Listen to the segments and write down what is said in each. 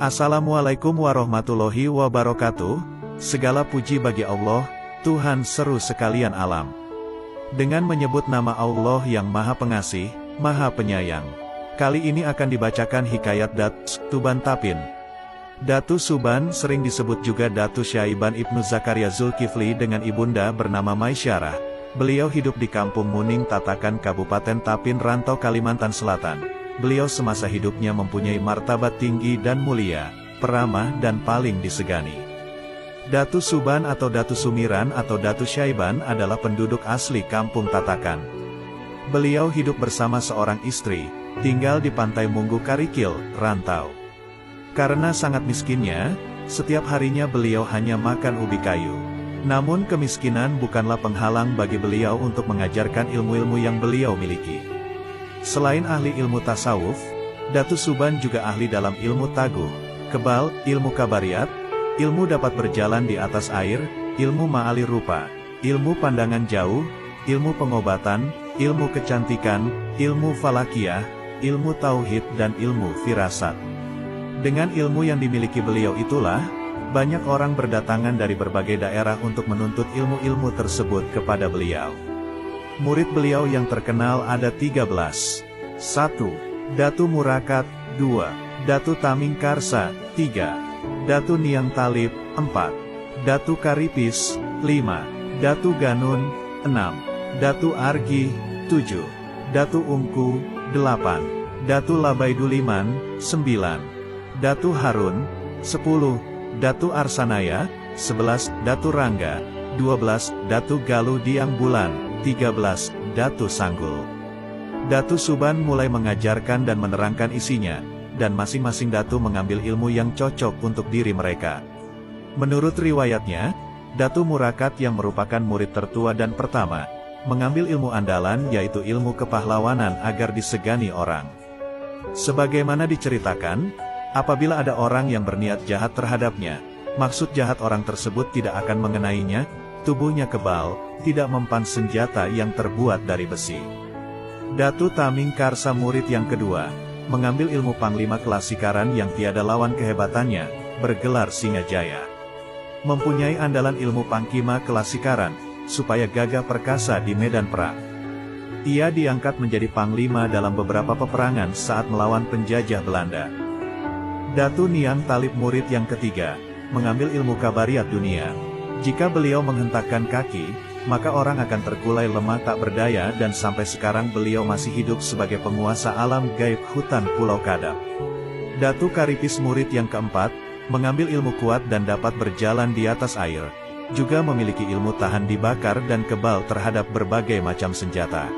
Assalamualaikum warahmatullahi wabarakatuh. Segala puji bagi Allah, Tuhan seru sekalian alam. Dengan menyebut nama Allah yang Maha Pengasih, Maha Penyayang. Kali ini akan dibacakan hikayat Datu Suban Tapin. Datu Suban sering disebut juga Datu Syaiban Ibnu Zakaria Zulkifli dengan ibunda bernama Maisyarah. Beliau hidup di Kampung Muning Tatakan Kabupaten Tapin Rantau Kalimantan Selatan. Beliau semasa hidupnya mempunyai martabat tinggi dan mulia, peramah dan paling disegani. Datu Suban atau Datu Sumiran atau Datu Syaiban adalah penduduk asli Kampung Tatakan. Beliau hidup bersama seorang istri, tinggal di Pantai Munggu Karikil, Rantau. Karena sangat miskinnya, setiap harinya beliau hanya makan ubi kayu. Namun kemiskinan bukanlah penghalang bagi beliau untuk mengajarkan ilmu-ilmu yang beliau miliki. Selain ahli ilmu tasawuf, Datu Suban juga ahli dalam ilmu taguh, kebal, ilmu kabariyat, ilmu dapat berjalan di atas air, ilmu ma'ali rupa, ilmu pandangan jauh, ilmu pengobatan, ilmu kecantikan, ilmu falakiyah, ilmu tauhid dan ilmu firasat. Dengan ilmu yang dimiliki beliau itulah, banyak orang berdatangan dari berbagai daerah untuk menuntut ilmu-ilmu tersebut kepada beliau. Murid beliau yang terkenal ada 13. 1. Datu Murakat. 2. Datu Taming Karsa. 3. Datu Niang Talib. 4. Datu Karipis. 5. Datu Ganun. 6. Datu Argi. 7. Datu Ungku. 8. Datu Labaiduliman. 9. Datu Harun. 10. Datu Arsanaya. 11. Datu Rangga. 12. Datu Galuh Diang Bulan. 13. Datu Sanggul. Datu Suban mulai mengajarkan dan menerangkan isinya, dan masing-masing datu mengambil ilmu yang cocok untuk diri mereka. Menurut riwayatnya, Datu Murakat yang merupakan murid tertua dan pertama, mengambil ilmu andalan yaitu ilmu kepahlawanan agar disegani orang. Sebagaimana diceritakan, apabila ada orang yang berniat jahat terhadapnya, maksud jahat orang tersebut tidak akan mengenainya, tubuhnya kebal, tidak mempan senjata yang terbuat dari besi. Datu Taming Karsa murid yang kedua, mengambil ilmu panglima kelasikaran yang tiada lawan kehebatannya, bergelar Singajaya. Mempunyai andalan ilmu pangkima kelasikaran, supaya gagah perkasa di medan perang. Ia diangkat menjadi panglima dalam beberapa peperangan saat melawan penjajah Belanda. Datu Niang Talib murid yang ketiga, mengambil ilmu kabariyat dunia. Jika beliau menghentakkan kaki, maka orang akan terkulai lemah tak berdaya dan sampai sekarang beliau masih hidup sebagai penguasa alam gaib hutan Pulau Kadap. Datu Karipis murid yang keempat, mengambil ilmu kuat dan dapat berjalan di atas air. Juga memiliki ilmu tahan dibakar dan kebal terhadap berbagai macam senjata.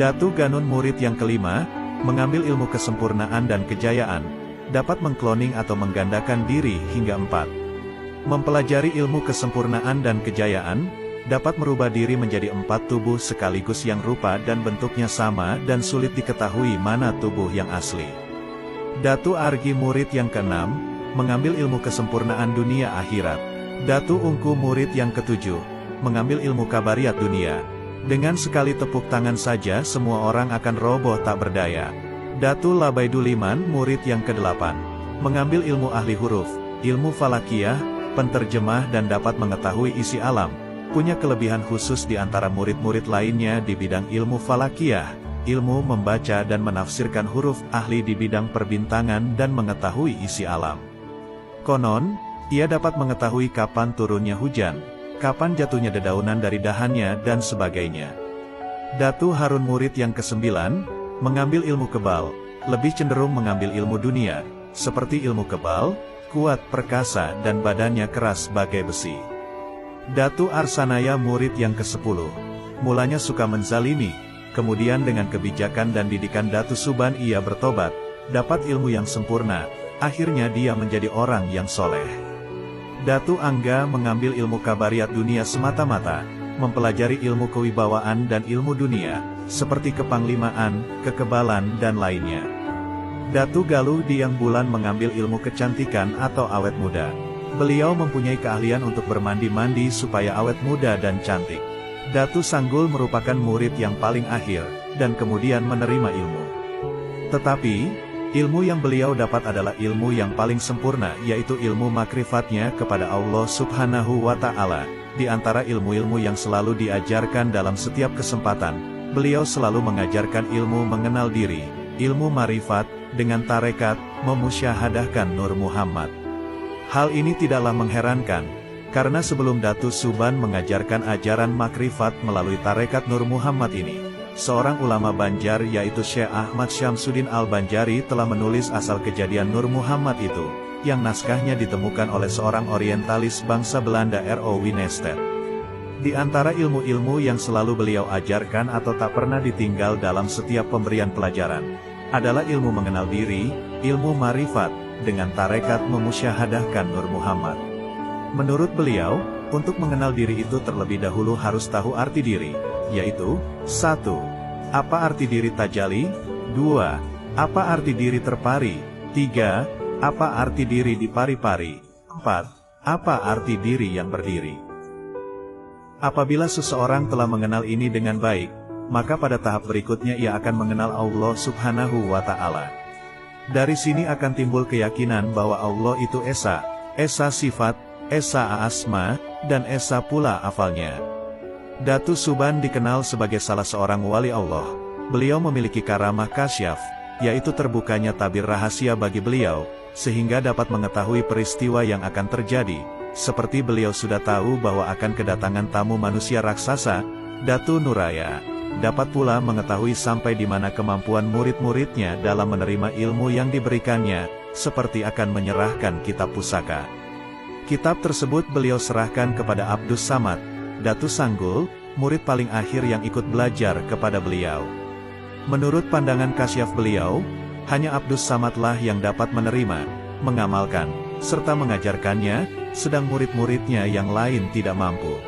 Datu Ganun murid yang kelima, mengambil ilmu kesempurnaan dan kejayaan, dapat mengkloning atau menggandakan diri hingga 4. Mempelajari ilmu kesempurnaan dan kejayaan, dapat merubah diri menjadi 4 tubuh sekaligus yang rupa dan bentuknya sama dan sulit diketahui mana tubuh yang asli. Datu Argi murid yang keenam, mengambil ilmu kesempurnaan dunia akhirat. Datu Ungku murid yang ketujuh, mengambil ilmu kabariyat dunia. Dengan sekali tepuk tangan saja semua orang akan roboh tak berdaya. Datu Labaiduliman murid yang kedelapan, mengambil ilmu ahli huruf, ilmu falakiyah, penterjemah dan dapat mengetahui isi alam, punya kelebihan khusus di antara murid-murid lainnya di bidang ilmu falakiyah, ilmu membaca dan menafsirkan huruf, ahli di bidang perbintangan dan mengetahui isi alam. Konon, ia dapat mengetahui kapan turunnya hujan, kapan jatuhnya dedaunan dari dahannya dan sebagainya. Datu Harun murid yang kesembilan, mengambil ilmu kebal, lebih cenderung mengambil ilmu dunia, seperti ilmu kebal, kuat, perkasa dan badannya keras bagai besi. Datu Arsanaya murid yang ke-10, mulanya suka menzalimi, kemudian dengan kebijakan dan didikan Datu Suban ia bertobat, dapat ilmu yang sempurna, akhirnya dia menjadi orang yang soleh. Datu Angga mengambil ilmu kabariyat dunia semata-mata, mempelajari ilmu kewibawaan dan ilmu dunia, seperti kepanglimaan, kekebalan dan lainnya. Datu Galuh Diang Bulan mengambil ilmu kecantikan atau awet muda. Beliau mempunyai keahlian untuk bermandi-mandi supaya awet muda dan cantik. Datu Sanggul merupakan murid yang paling akhir, dan kemudian menerima ilmu. Tetapi, Ilmu yang beliau dapat adalah ilmu yang paling sempurna, yaitu ilmu makrifatnya kepada Allah Subhanahu wa Ta'ala. Di antara ilmu-ilmu yang selalu diajarkan dalam setiap kesempatan, beliau selalu mengajarkan ilmu mengenal diri, ilmu marifat, dengan tarekat, memusyahadahkan Nur Muhammad. Hal ini tidaklah mengherankan, karena sebelum Datu Suban mengajarkan ajaran makrifat melalui tarekat Nur Muhammad ini, seorang ulama Banjar yaitu Syekh Ahmad Syamsuddin Al-Banjari telah menulis asal kejadian Nur Muhammad itu, yang naskahnya ditemukan oleh seorang orientalis bangsa Belanda R.O. Winsted. Di antara ilmu-ilmu yang selalu beliau ajarkan atau tak pernah ditinggal dalam setiap pemberian pelajaran, adalah ilmu mengenal diri, ilmu marifat, dengan tarekat memusyahadahkan Nur Muhammad. Menurut beliau, untuk mengenal diri itu terlebih dahulu harus tahu arti diri, yaitu 1. Apa arti diri tajali? 2. Apa arti diri terpari? 3. Apa arti diri dipari-pari? 4. Apa arti diri yang berdiri? Apabila seseorang telah mengenal ini dengan baik, maka pada tahap berikutnya ia akan mengenal Allah Subhanahu wa Ta'ala. Dari sini akan timbul keyakinan bahwa Allah itu Esa, Esa sifat, Esa asma, dan Esa pula afalnya. Datu Suban dikenal sebagai salah seorang wali Allah. Beliau memiliki karamah kasyaf, yaitu terbukanya tabir rahasia bagi beliau, sehingga dapat mengetahui peristiwa yang akan terjadi. Seperti beliau sudah tahu bahwa akan kedatangan tamu manusia raksasa, Datu Nuraya. Dapat pula mengetahui sampai di mana kemampuan murid-muridnya dalam menerima ilmu yang diberikannya, seperti akan menyerahkan kitab pusaka. Kitab tersebut beliau serahkan kepada Abdus Samad, Datu Sanggul, murid paling akhir yang ikut belajar kepada beliau. Menurut pandangan kasyaf beliau, hanya Abdus Samadlah yang dapat menerima, mengamalkan, serta mengajarkannya, sedang murid-muridnya yang lain tidak mampu.